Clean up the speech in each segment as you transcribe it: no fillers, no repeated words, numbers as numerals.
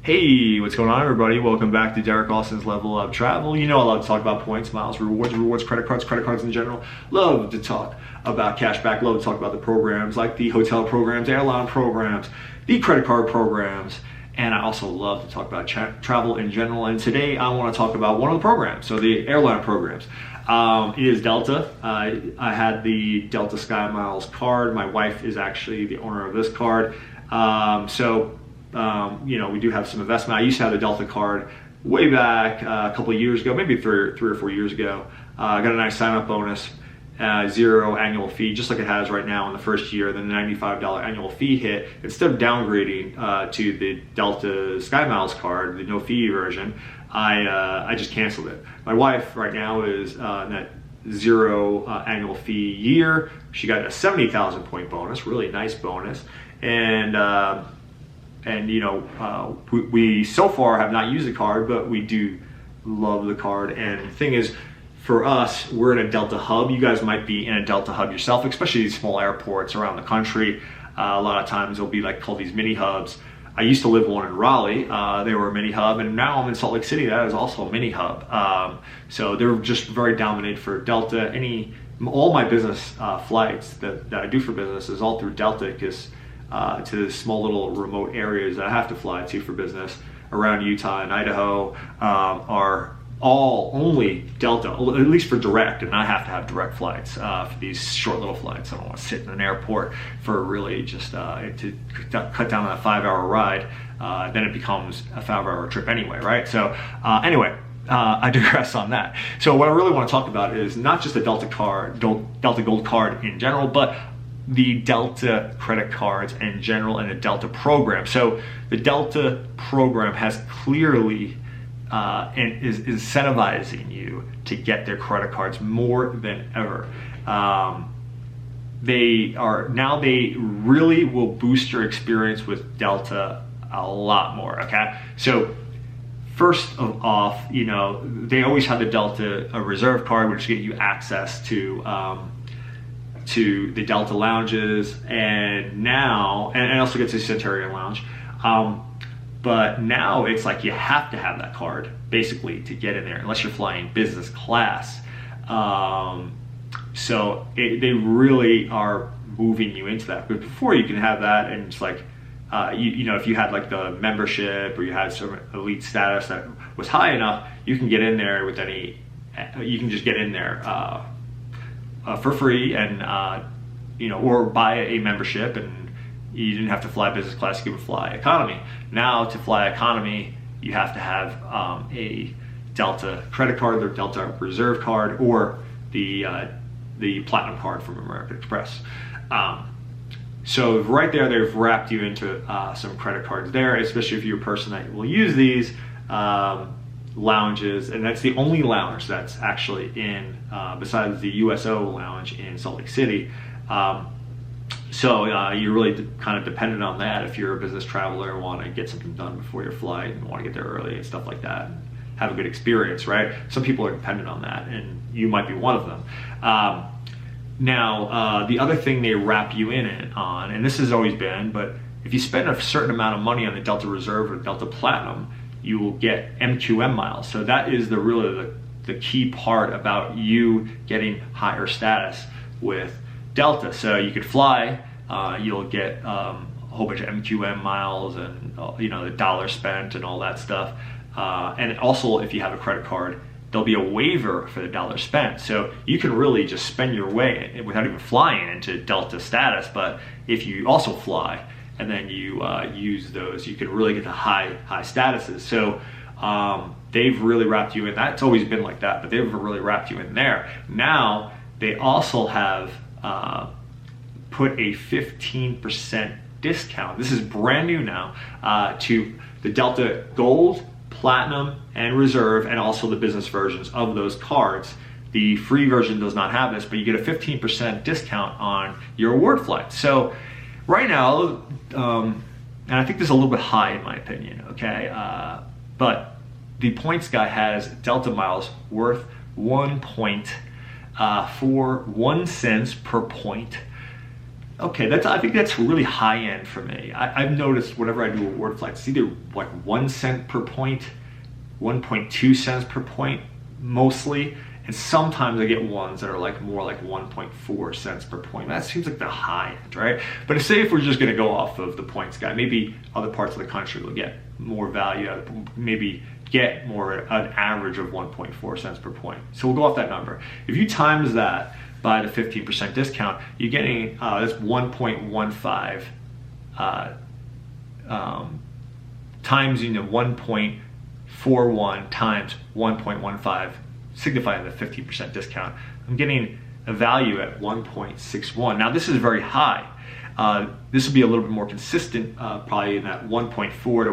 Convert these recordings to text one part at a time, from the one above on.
Hey, what's going on, everybody? Welcome back to Derek Austin's Level Up Travel. You know I love to talk about points, miles, rewards, credit cards in general. Love to talk about cash back. Love to talk about the programs like the hotel programs, airline programs, the credit card programs. And I also love to talk about travel in general. And today I want to talk about one of the programs, so the airline programs. It is Delta. I had the Delta Skymiles card. My wife is actually the owner of this card. We do have some investment. I used to have the Delta card way back a couple of years ago, maybe three or 4 years ago. I got a nice sign-up bonus, 0 annual fee, just like it has right now in the first year. Then the $95 annual fee hit. Instead of downgrading to the Delta Skymiles card, the no fee version, I just canceled it. My wife right now is in that 0 annual fee year. She got a 70,000 point bonus, really nice bonus, we so far have not used the card, but we do love the card. And the thing is, for us, we're in a Delta hub. You guys might be in a Delta hub yourself, especially these small airports around the country. A lot of times they'll be called these mini hubs. I used to live in one in Raleigh. They were a mini hub, and now I'm in Salt Lake City. That is also a mini hub. So they're just very dominated for Delta. All my business flights that I do for business is all through Delta, because to the small little remote areas that I have to fly to for business around Utah and Idaho are all only Delta, at least for direct, and I have to have direct flights for these short little flights. I don't want to sit in an airport for really just to cut down on a 5-hour ride. Then it becomes a 5-hour trip anyway, right? So I digress on that. So what I really want to talk about is not just the Delta Gold card in general, but the Delta credit cards in general and the Delta program. So the Delta program has clearly and is incentivizing you to get their credit cards more than ever. They really will boost your experience with Delta a lot more. Okay, so first of all, they always have the Delta Reserve card, which gives you access to the Delta lounges, and also gets a Centurion lounge. But now it's like you have to have that card basically to get in there, unless you're flying business class. They really are moving you into that. But before, you can have that, and it's like, if you had like the membership, or you had some elite status that was high enough, you can get in there you can just get in there for free, and or buy a membership, and you didn't have to fly business class, you could fly economy. Now, to fly economy, you have to have a Delta credit card, or Delta Reserve card, or the Platinum card from American Express. So right there, they've wrapped you into some credit cards there, especially if you're a person that will use these lounges. And that's the only lounge that's actually in, besides the USO lounge in Salt Lake City. You're really kind of dependent on that if you're a business traveler and want to get something done before your flight and want to get there early and stuff like that, and have a good experience, right? Some people are dependent on that, and you might be one of them. The other thing they wrap you in on, and this has always been, but if you spend a certain amount of money on the Delta Reserve or Delta Platinum, you will get MQM miles. So that is the key part about you getting higher status with Delta. So you could fly, you'll get a whole bunch of MQM miles, and the dollar spent and all that stuff. And also, if you have a credit card, there'll be a waiver for the dollar spent. So you can really just spend your way without even flying into Delta status. But if you also fly and then you use those, you can really get the high statuses. So they've really wrapped you in. That's always been like that, but they've really wrapped you in there. Now they also have put a 15% discount. This is brand new now to the Delta Gold, Platinum, and Reserve, and also the business versions of those cards. The free version does not have this, but you get a 15% discount on your award flight. So right now, and I think this is a little bit high in my opinion, okay? But the points guy has Delta miles worth 1 point for 1 cent per point. Okay, I think that's really high end for me. I've noticed whenever I do award flights, it's either like 1 cent per point, 1.2 cents per point, mostly. And sometimes I get ones that are like more like 1.4 cents per point. That seems like the high end, right? But say if we're just gonna go off of the points guy, maybe other parts of the country will get more value out of, maybe get more an average of 1.4 cents per point. So we'll go off that number. If you times that by the 15% discount, you're getting, that's 1.15 times 1.41 times 1.15, signifying the 15% discount. I'm getting a value at 1.61. Now this is very high. This will be a little bit more consistent, probably in that 1.4 to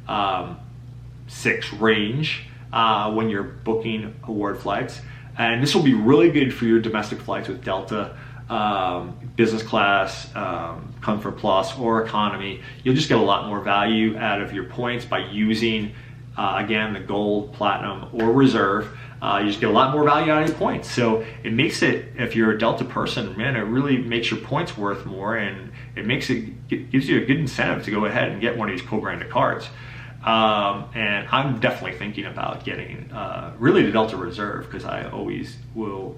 1.6 range when you're booking award flights. And this will be really good for your domestic flights with Delta, business class, comfort plus, or economy. You'll just get a lot more value out of your points by using, again, the gold, platinum, or reserve. You just get a lot more value out of your points. So it makes it, if you're a Delta person, man, it really makes your points worth more, and it gives you a good incentive to go ahead and get one of these co-branded cards. And I'm definitely thinking about getting really the Delta Reserve, because I always will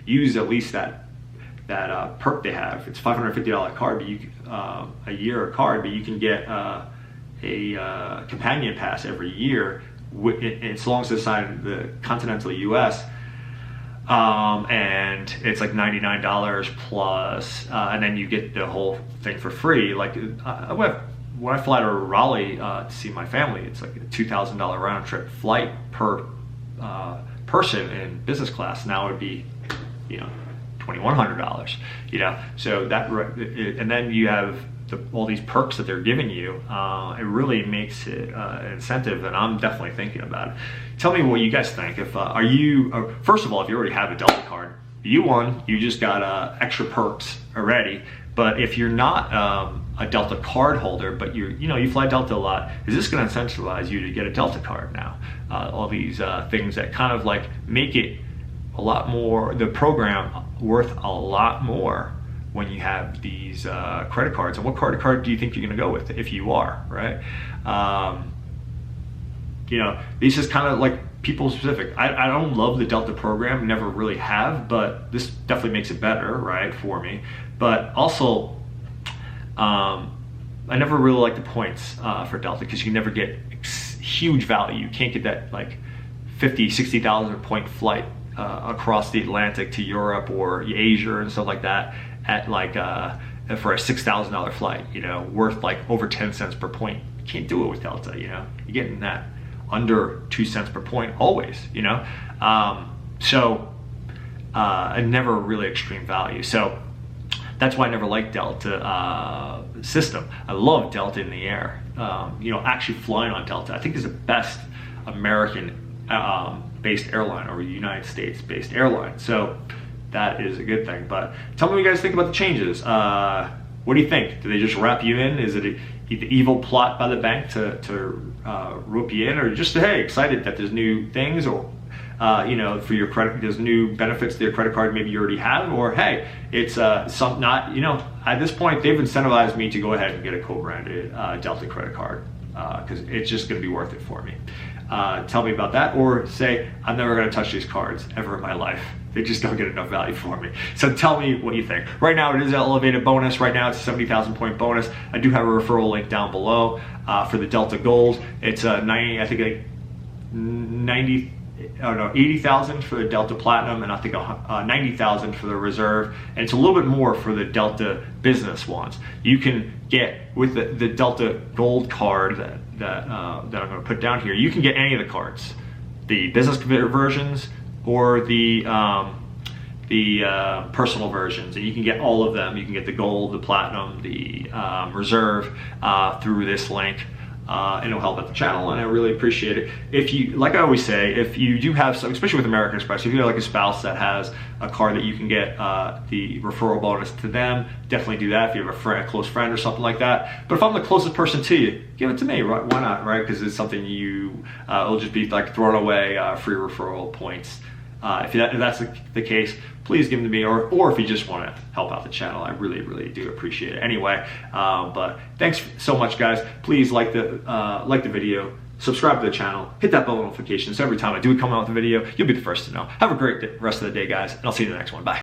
use at least that perk they have. It's $550 card, but a year card, but you can get a companion pass every year, as long as it's inside the continental U.S. And it's like $99 plus, and then you get the whole thing for free. Like when I fly to Raleigh to see my family, it's like a $2,000 round trip flight per person in business class. Now it would be, $2,100. So that, and then you have all these perks that they're giving you. It really makes it an incentive, and I'm definitely thinking about it. Tell me what you guys think. If are you first of all, if you already have a Delta card, you won. You just got extra perks already. But if you're not a Delta card holder, but you fly Delta a lot, is this going to incentivize you to get a Delta card now? All these things that kind of like make it a lot more, the program worth a lot more when you have these credit cards. And what credit card do you think you're going to go with, if you are, right? These is kind of like people specific. I don't love the Delta program, never really have, but this definitely makes it better, right, for me. But also, I never really liked the points for Delta, because you can never get huge value. You can't get that like 50, 60,000 point flight across the Atlantic to Europe or Asia and stuff like that at like for a $6,000 flight, worth like over 10 cents per point. You can't do it with Delta. You're getting that under 2 cents per point always. So never really extreme value. So that's why I never liked Delta system. I love Delta in the air. Actually flying on Delta, I think, is the best American based airline, or United States based airline. So that is a good thing. But tell me what you guys think about the changes. What do you think? Do they just wrap you in? Is it the evil plot by the bank to rope you in, or just, hey, excited that there's new things, or for your credit, there's new benefits to your credit card maybe you already have, or hey, it's at this point they've incentivized me to go ahead and get a co-branded Delta credit card, because it's just going to be worth it for me. Tell me about that, or say, I'm never going to touch these cards ever in my life. They just don't get enough value for me. So tell me what you think. Right now, it is an elevated bonus. Right now, it's a 70,000 point bonus. I do have a referral link down below for the Delta Gold. It's 80,000 for the Delta Platinum, and I think 90,000 for the Reserve, and it's a little bit more for the Delta Business ones. You can get with the Delta Gold card that I'm going to put down here. You can get any of the cards, the business versions or the personal versions, and you can get all of them. You can get the Gold, the Platinum, the Reserve through this link. And it'll help out the channel, and I really appreciate it. If you, like I always say, if you do have some, especially with American Express, if you have like a spouse that has a card that you can get the referral bonus to them, definitely do that. If you have a close friend or something like that. But if I'm the closest person to you, give it to me, right? Why not, right? Because it's something it'll just be like throwing away free referral points If that's the case, please give them to me, or if you just want to help out the channel, I really, really do appreciate it anyway. But thanks so much, guys. Please like the video, subscribe to the channel, hit that bell notification so every time I do come out with a video, you'll be the first to know. Have a great rest of the day, guys, and I'll see you in the next one. Bye.